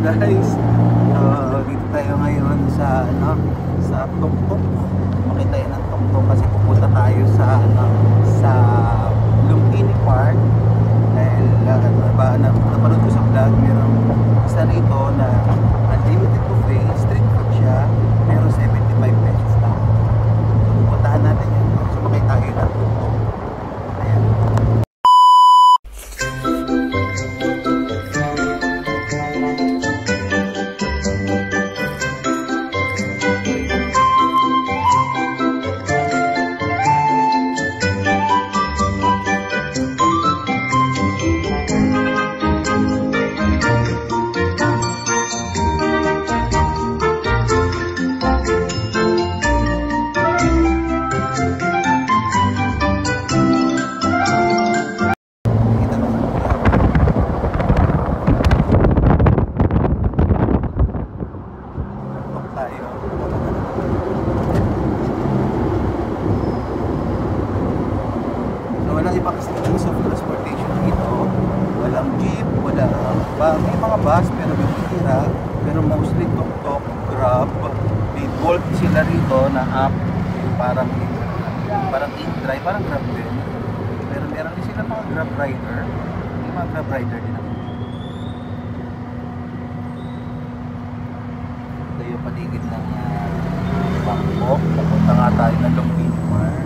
guys, so, dito tayo ngayon sa sa Tuktok. Makita yun ang Tuktok kasi pupunta tayo sa sa Lumpini Park. Dahil napanood ko sa vlog, merong isa rito na unlimited buffet, street food siya, pero 75 pesos lang. So pupuntahan natin yun. So makita tayo ng Tuktok. Ayan. May mga bus pero bibihira, pero mostly Tuktok, Grab, may Bolt sila rito na app, parang in-drive, parang Grab din. Pero meron din sila mga Grab rider, may mga Grab rider din ako. Ito yung paligid ng Bangkok, papunta nga tayo ng Lumpini Park.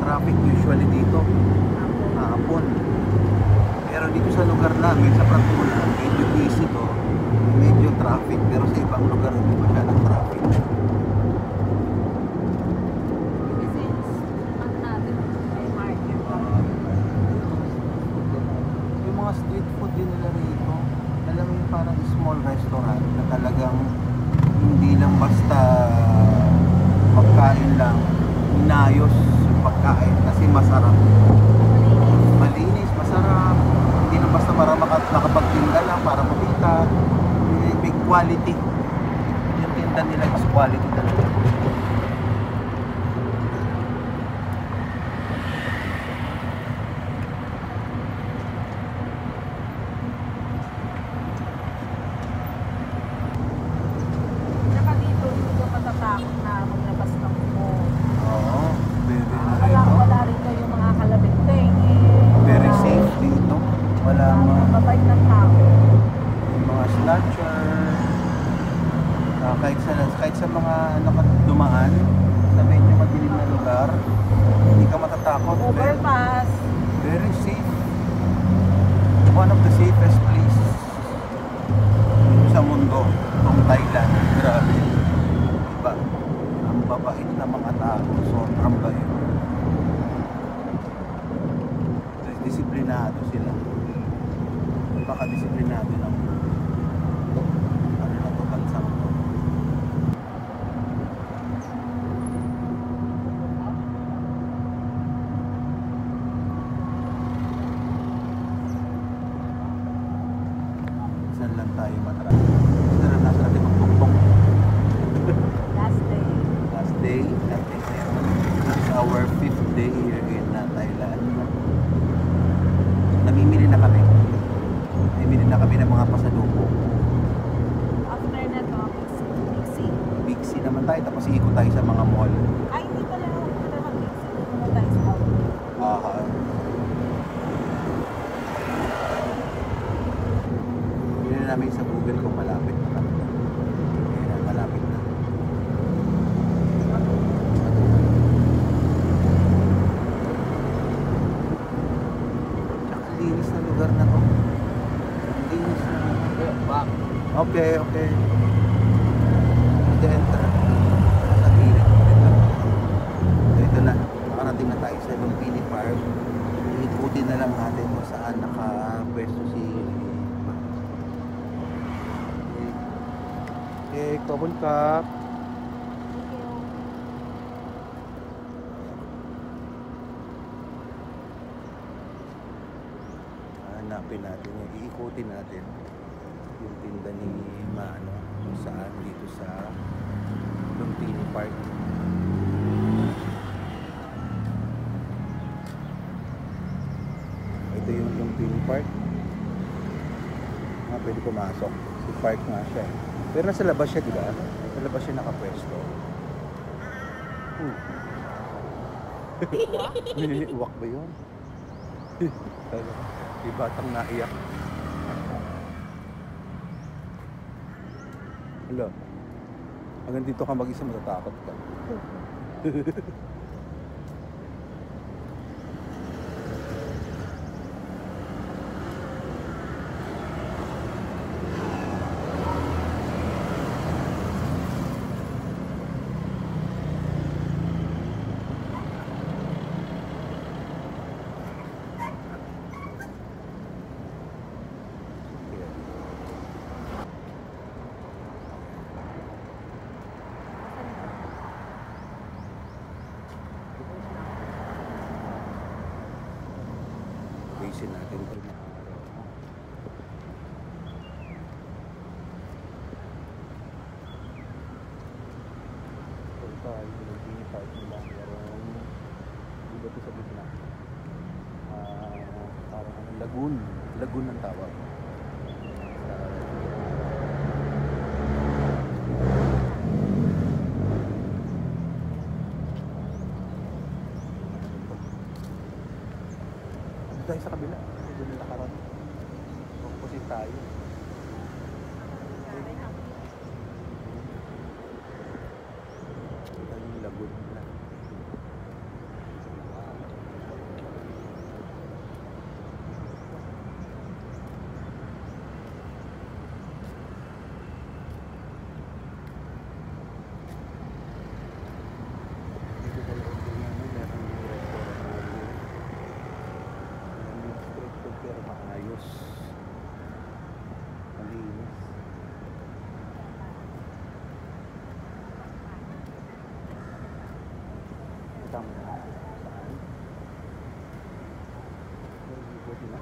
Traffic usually dito hapon, pero dito sa lugar namin sa Pratuna medyo busy to, medyo traffic, pero sa ibang lugar hindi masyadong traffic. Yung mga street food din nila rito, alam mo yung parang small restaurant na talagang hindi lang basta pagkain lang, inayos pagkain kasi masarap, malinis, masarap, hindi na basta para makapagtinda lang para makita, may quality. Yung tinda nila is quality talaga. Saka dito, hindi ka matatakot na maglabas ng mo. Oo. Wala rito yung mga kalabiteng very safe dito, wala mabait ng tao, yung mga snatcher, kahit sa mga dumaan sa medyo madilim na lugar, hindi ka matatakot. Overpass, very safe, one of the safest places sa mundo, itong Thailand. Grabe, diba? Ang babait na mga tao, sobrang bait. Disiplinado sila. Napaka-disiplinado ng ano na to, bansang to. Saan lang tayo matrap? Saan nasa natin magtuktok? last day. Last day. That's our 5th day here in Thailand. Namimili na kami. Namimili na kami ng mga pasalubong. After na to, Big C. Big C naman tayo, tapos iikot tayo sa mga mall. Ay, hindi pala ako na mag-Big C. Pumunta tayo sa outlet. Yun na namin sa Google kung malapit na kami. Ayan, malapit na. Linis na lugar na to. Linis na. Okay. Enter. Sa gilid. Ito na. Makarating na tayo sa Lumpini Park. Ikutin na lang natin kung saan nakapwesto si Okay, Kobun Cup. Hanapin natin yan. Iikutin natin yung tinda ni Mano kung saan dito sa Lumpini Park. Ito yung Lumpini Park. Pwede pumasok. I-park nga siya. Pero nasa labas siya, di ba? Sa labas siya nakapwesto. Uwak ba yun? Yung batang naiyak. Hala. Hanggang dito ka mag-isa, matatakot ka. Basin natin ito mga araw. So ito ay Lumpini Park nila. Merong iba ito sa gitna. Parang lagoon. Lagoon ang tawag. Tayo sa kabila. Doon na nakaroon. Opposite tayo. Ito yung lagoon nila. Dito sa loob din namin, meron yung restaurant na pero maayos, malinis. Tama na saan? Buti na.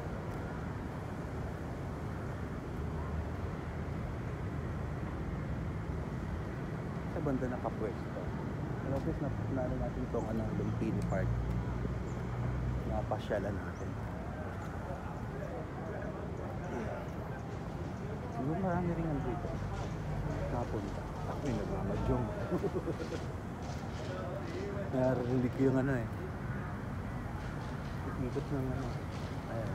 Sa banda nakapwesto. Malapit na natin itong Lumpini Park. Napasyalan natin. Siguro marami rin ang dito. Napunta. Ako yung nagmamadyong. Narinig ko yung ikot ng ayan.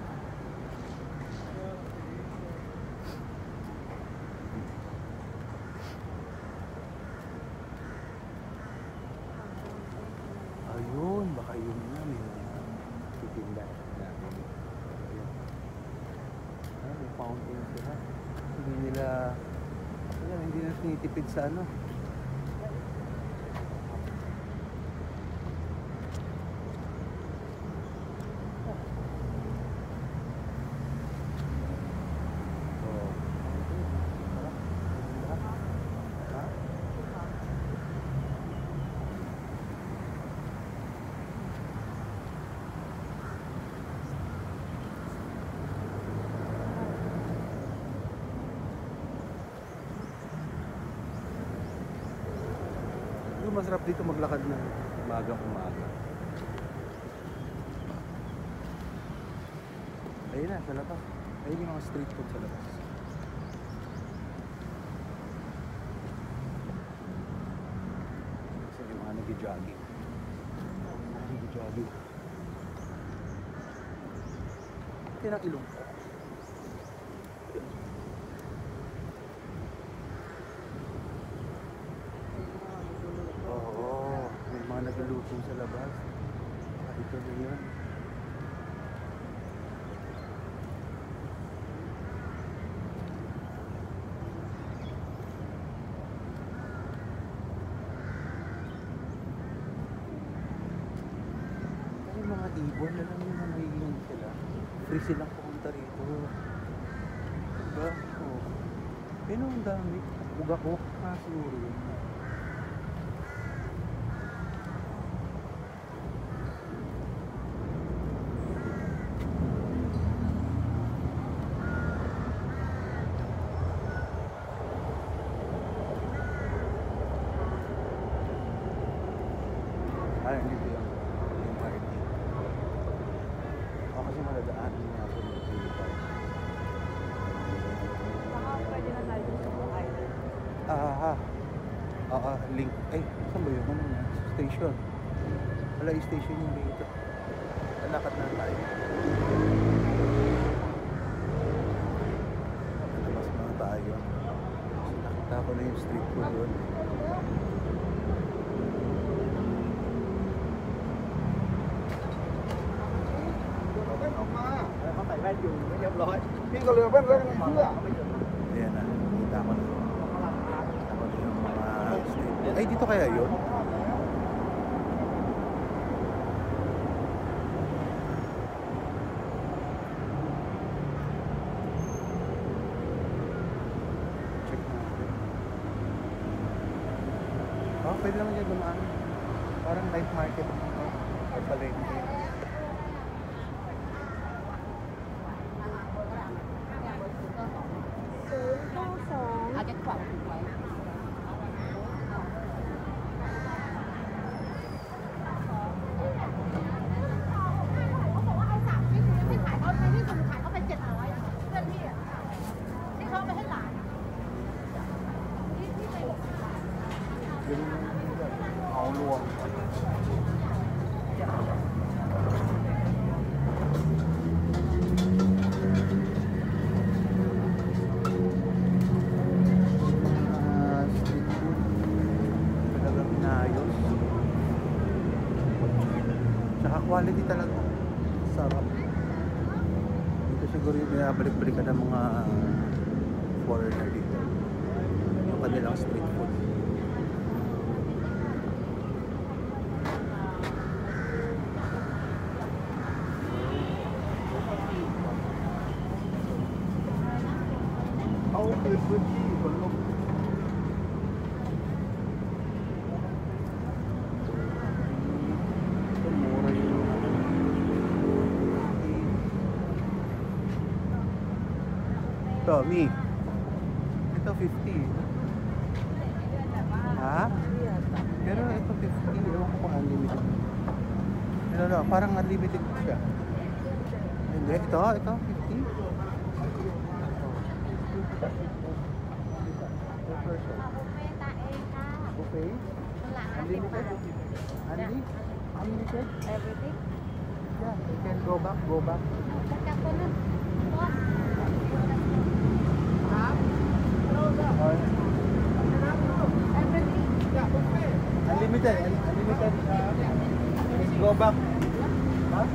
Ayun, baka yun na. May titinda natin. Ayun. May fountain sila. Hindi na tinitipid sa masarap dito maglakad ng umaga. Ayun na, sa labas. Ayun yung mga street food sa labas. Kasi yung mga nag-jogging. Ito yung ilong ko. Nagluluto sa labas. Ito na yun. Kasi mga ibon na lang yung nangiging sila. Free silang pumunta rito. Diba? Oh. Pero ang dami. Buga ko. Siguro yun. kasi maladaanan niya ako ng Philippine. Baka pwede na tayo sa Buhay. Link. Ay, saan ba yun? Ano na? Station. Wala yung station yung dito. Lalakad na tayo. Nalabas na tayo. Kasi nakita ko na yung street food doon. Ayan na, nakita ko na. Nakita ko na yung mga street food. Ay, dito kaya yun? Check natin. Pwede naman dyan dumaan. Parang night market dito. Or palengke. Yun yung ako luwang. Street food. Talagang inayos. Tsaka quality talaga. Sarap. Dito siguro yung binabalik-balikan ng mga foreigner dito. Yung kanilang street food. Tommy, ito 50. Ha? Pero ito 50. Ewan ko kung unlimited. No, parang unlimited siya. Hindi, ito 50. Per person. Buffet? Unlimited? Unlimited? Everything? Yeah, you can go back. Unlimited. Go back. Huh?